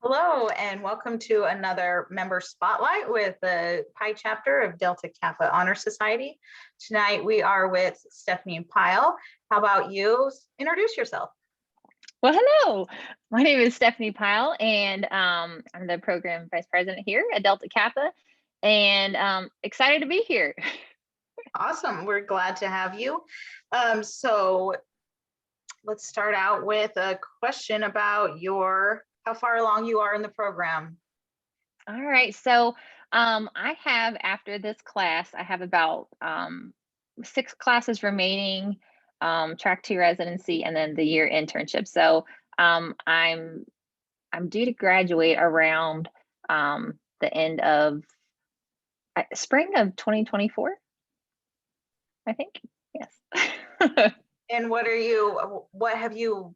Hello, and welcome to another member spotlight with the Pi chapter of Delta Kappa Honor Society. Tonight we are with Stephanie Pyle. How about you introduce yourself? Well, hello. My name is Stephanie Pyle, and I'm the program vice president here at Delta Kappa, and excited to be here. Awesome. We're glad to have you. So let's start out with a question about how far along you are in the program. All right. So I have, after this class, I have about 6 classes remaining, track 2 residency, and then the year internship. So I'm due to graduate around the end of spring of 2024, I think. Yes. And what have you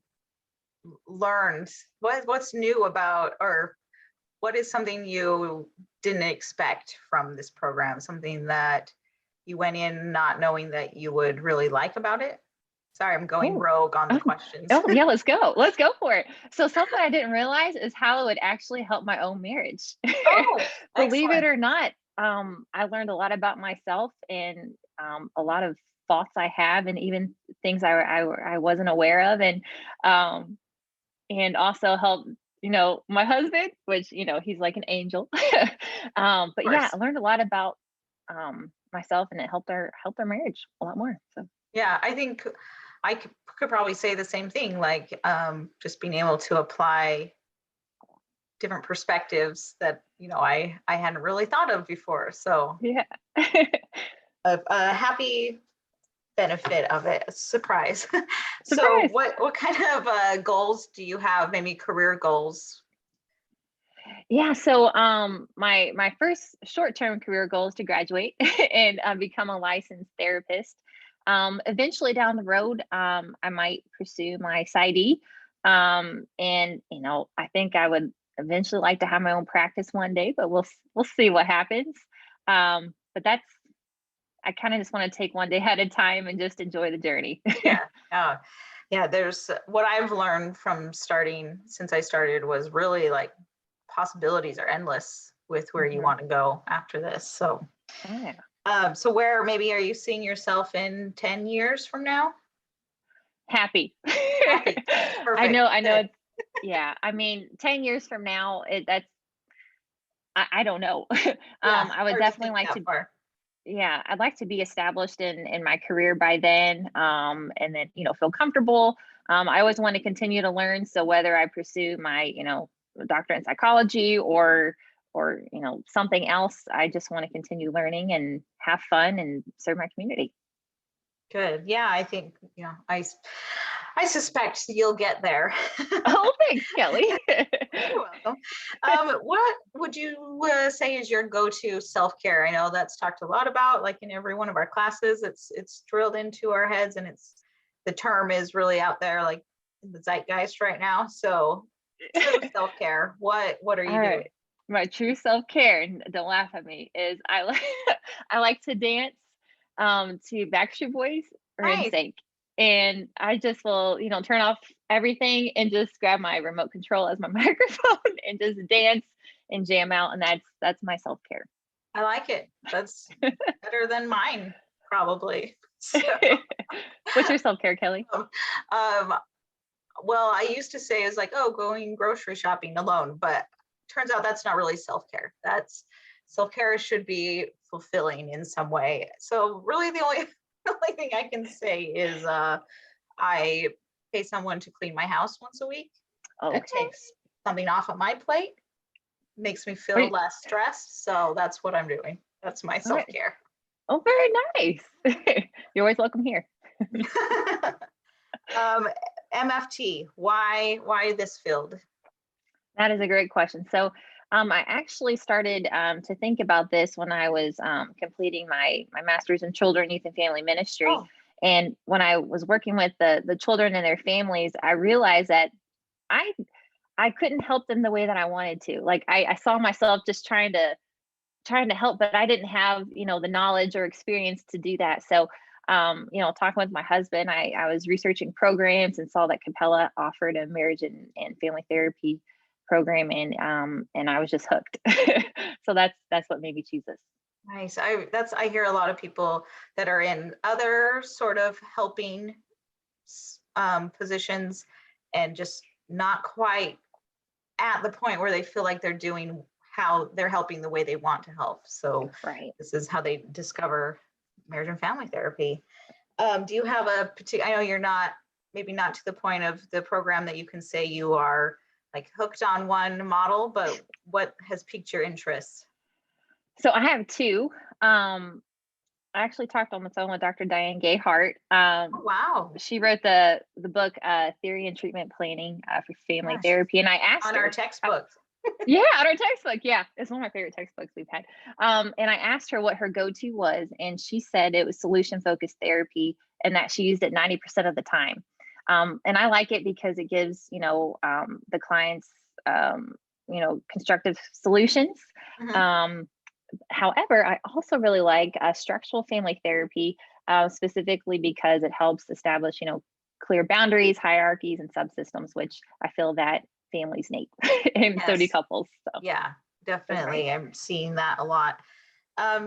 learned? What's new about, or what is something you didn't expect from this program? Something that you went in not knowing that you would really like about it? Sorry, I'm going Oh, rogue on the oh, questions. oh, yeah, let's go. Let's go for it. So something I didn't realize is how it would actually help my own marriage. Oh, Believe it excellent. or not, I learned a lot about myself and a lot of thoughts I have, and even things I wasn't aware of, and also help my husband, which he's like an angel. Of But yeah, course. I learned a lot about myself, and it helped our marriage a lot more. So Yeah, I think I could probably say the same thing, like just being able to apply different perspectives that, I hadn't really thought of before. So yeah. a happy benefit of it, a surprise. So Surprise. what kind of goals do you have, maybe career goals? Yeah, so my first short-term career goal is to graduate and become a licensed therapist. Eventually down the road, I might pursue my PsyD. And I think I would eventually like to have my own practice one day, but we'll see what happens. But I kind of just want to take one day at a time and just enjoy the journey. Yeah. Yeah, there's what I've learned from starting since I started was really like possibilities are endless with where you Mhm. want to go after this. So Oh yeah. so where maybe are you seeing yourself in 10 years from now? Happy. Happy. I Perfect. know, I know Good. it's yeah, I mean, 10 years from now, that's I don't know. Yeah, I would hard to definitely think like that to far. yeah, I'd like to be established in my career by then, and then, feel comfortable. I always want to continue to learn, so whether I pursue my, doctorate in psychology or, something else, I just want to continue learning and have fun and serve my community. Good. Yeah, I think, I suspect you'll get there. Oh, thanks, Kelly. You're welcome. What would you say is your go-to self-care? I know that's talked a lot about, like in every one of our classes. It's drilled into our heads, and the term is really out there, like in the zeitgeist right now. So, true self-care. What are you All doing? right. My true self-care, and don't laugh at me, is I like I like to dance to Backstreet Boys or Nice. NSYNC. And I just will, turn off everything and just grab my remote control as my microphone and just dance and jam out. And that's my self-care. I like it. That's better than mine, probably. So, What's your self-care, Kelly? um, well, I used to say is like, oh, going grocery shopping alone, but turns out that's not really self-care. That's self-care should be fulfilling in some way. So really the only the only thing I can say is I pay someone to clean my house once a week. That Okay. takes something off of my plate, makes me Are feel you, less stressed. So that's what I'm doing. That's my all right. self-care. Oh, very nice. You're always welcome here. um, MFT, why this field? That is a great question. So, I actually started to think about this when I was completing my master's in children, youth, and family ministry. Oh, And when I was working with the children and their families, I realized that I I couldn't help them the way that I wanted to. Like I saw myself just trying to help, but I didn't have the knowledge or experience to do that. So, talking with my husband, I was researching programs and saw that Capella offered a marriage and family therapy program, and I was just hooked. So that's what made me choose this. Nice. I hear a lot of people that are in other sort of helping positions and just not quite at the point where they feel like they're doing how they're helping the way they want to help. So Right. this is how they discover marriage and family therapy. Do you have a particular, I know you're not, maybe not to the point of the program that you can say you are like hooked on one model, but what has piqued your interest? So I have two. I actually talked on the phone with Dr. Diane Gayhart. Oh, wow. She wrote the book Theory and Treatment Planning for Family Gosh, Therapy, and I asked on her. our textbooks. Yeah, on our textbook. Yeah, it's one of my favorite textbooks we've had. And I asked her what her go-to was, and she said it was solution-focused therapy, and that she used it 90% of the time. And I like it because it gives the clients constructive solutions. Mhm. However, I also really like structural family therapy, specifically because it helps establish, clear boundaries, hierarchies, and subsystems, which I feel that families need, and so do Yes. couples. So Yeah, that's great. definitely. I'm seeing that a lot.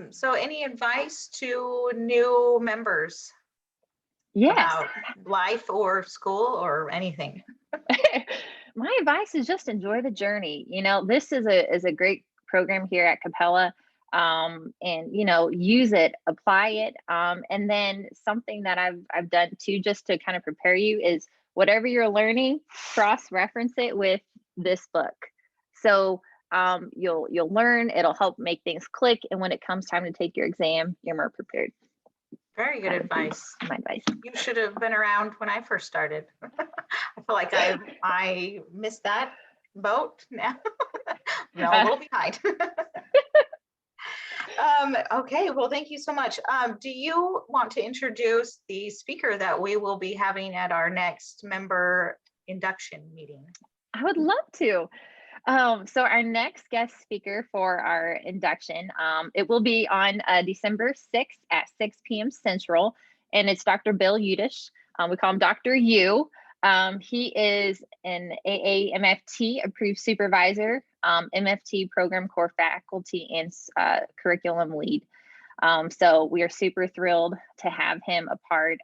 So any advice to new members Yes. about life or school or anything? My advice is just enjoy the journey. This is a great program here at Capella. And use it, apply it. And then something that I've done too, just to kind of prepare you, is whatever you're learning, cross-reference it with this book. So you'll learn, it'll help make things click. And when it comes time to take your exam, you're more prepared. Very good That would be advice. my advice. You should have been around when I first started. I feel like I missed that boat now. No, a little behind. Okay, well, thank you so much. Do you want to introduce the speaker that we will be having at our next member induction meeting? I would love to. So our next guest speaker for our induction, it will be on December 6th at 6 p.m. Central, and it's Dr. Bill Udish. We call him Dr. U. He is an AAMFT approved supervisor, MFT program core faculty, and curriculum lead. So we are super thrilled to have him a part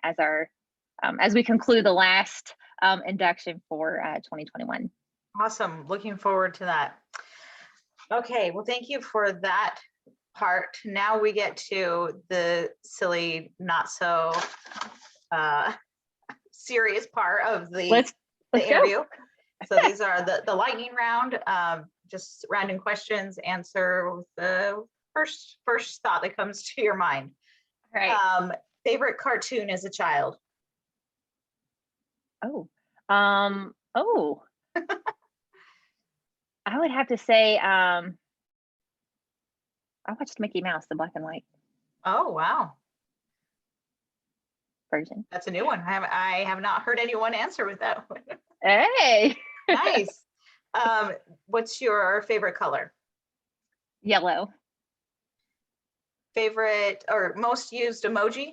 as we conclude the last induction for 2021. Awesome. Looking forward to that. Okay, well, thank you for that part. Now we get to the silly, not so serious part of the Let's interview. go. So these are the lightning round, just random questions, answer with the first thought that comes to your mind. All right. Favorite cartoon as a child? Oh, I would have to say, I watched Mickey Mouse, the black and white Oh, wow. version. That's a new one. I have not heard anyone answer with that one. Hey, Nice. What's your favorite color? yellow. Favorite or most used emoji?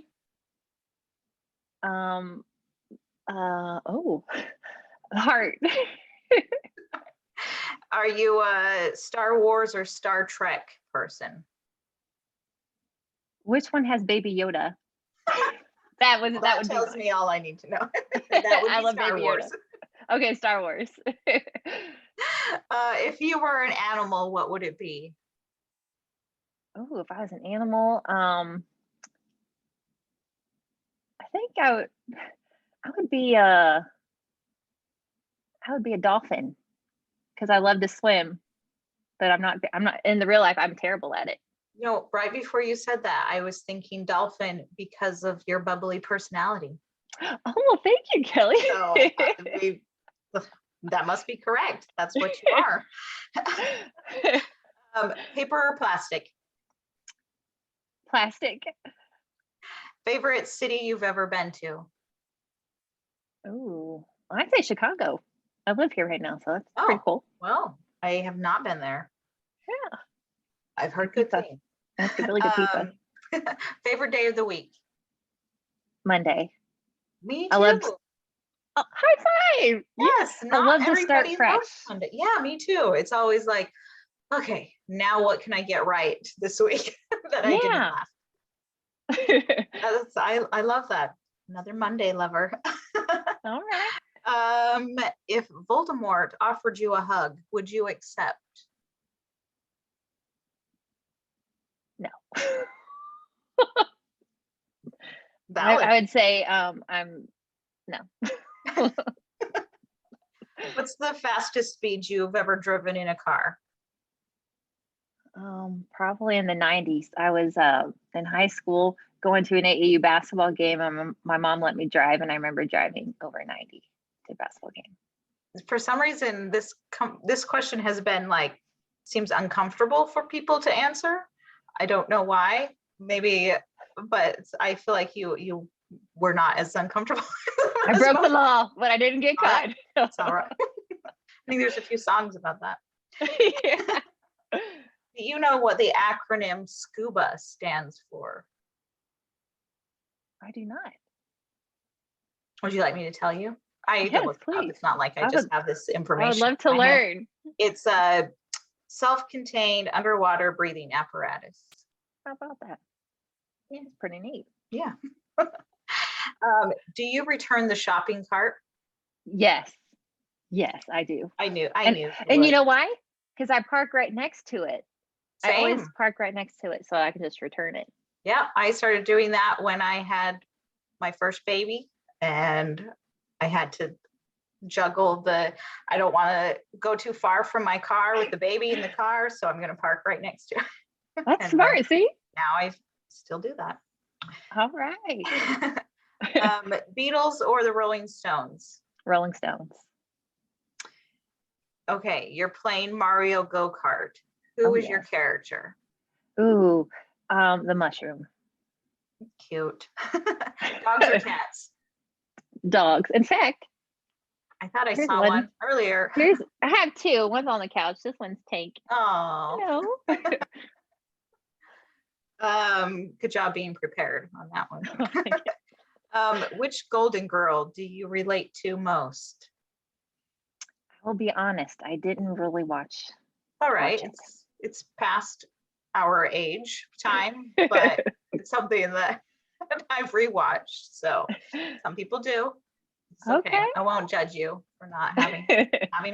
Um, heart. Are you a Star Wars or Star Trek person? Which one has Baby Yoda? That would be tells mine. me all I need to know. That would I be love Star Baby Wars. Yoda. Okay, Star Wars. If you were an animal, what would it be? Oh, if I was an animal, I think I would be a dolphin, because I love to swim, but I'm not in the real life. I'm terrible at it. Right before you said that, I was thinking dolphin because of your bubbly personality. Oh, well, thank you, Kelly. So that must be correct. That's what you are. Paper or plastic? Plastic. Favorite city you've ever been to? Oh, I'd say Chicago. I live here right now, so that's pretty Oh, cool. well, I have not been there. Yeah. I've heard Good good pizza. things. That's good, really good pizza. Favorite day of the week? Monday. Me I too. love Oh, high five. Yes, I not love to start everybody fresh. loves Monday. Yeah, me too. It's always like, okay, now what can I get right this week that I didn't Yeah. last? I love that. Another Monday lover. All right. If Voldemort offered you a hug, would you accept? No. Valid. I would say I'm no. What's the fastest speed you've ever driven in a car? Probably in the 90s. I was in high school going to an AAU basketball game, and my mom let me drive, and I remember driving over 90 to a basketball game. For some reason, this question has been like, seems uncomfortable for people to answer. I don't know why. Maybe, but I feel like you were not as uncomfortable. I broke the law, but I didn't get All right. caught. It's all right. I think there's a few songs about that. Yeah. Do you know what the acronym SCUBA stands for? I do not. Would you like me to tell you? I Yes, looked it up. please. It's not like I I just would have this I information. would love to in my head. learn. It's a self-contained underwater breathing apparatus. How about that? Yeah. It's pretty neat. Yeah. Do you return the shopping cart? Yes. Yes, I do. I knew. And you you would. know why? Because I park right next to it. I always Same. park right next to it, so I can just return it. Yeah, I started doing that when I had my first baby, and I had to juggle I don't want to go too far from my car with the baby in the car, so I'm going to park right next to it. That's And smart. See? now I still do that. All right. Beatles or the Rolling Stones? Rolling Stones. Okay, you're playing Mario Go-Kart. Who Oh, is your yes. character? Ooh, the mushroom. Cute. Dogs or cats? Dogs. In fact, I thought I here's saw one earlier. I have two. One's on the couch. This one's Tank. Oh, No. Good job being prepared on that one. I Which Golden Girl do you relate to most? will be honest. I didn't really watch All right, it. it's past our age time, but it's something that I've rewatched. So some people do. It's okay. Okay. I won't judge you for not having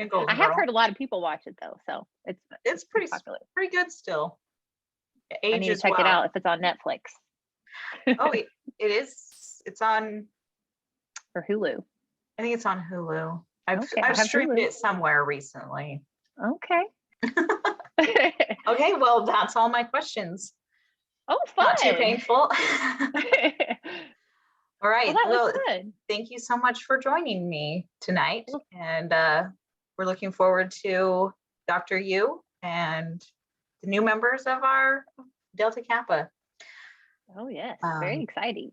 a Golden I have Girl. heard a lot of people watch it though, so It's pretty popular. pretty good still. I need to check it out if it's on Netflix. Oh, it is. It's on. Or Hulu. I think it's on Hulu. I've have streamed Hulu. it somewhere recently. Okay. Okay, well, that's all my questions. Oh, fun. Not too painful. All right. Well, that was good. Thank you so much for joining me tonight. Well, And we're looking forward to Dr. Yu and the new members of our Delta Kappa. Oh, yes. Very exciting.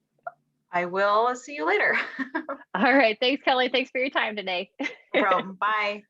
I will see you later. All right. Thanks, Kelly. Thanks for your time today. No problem. Bye.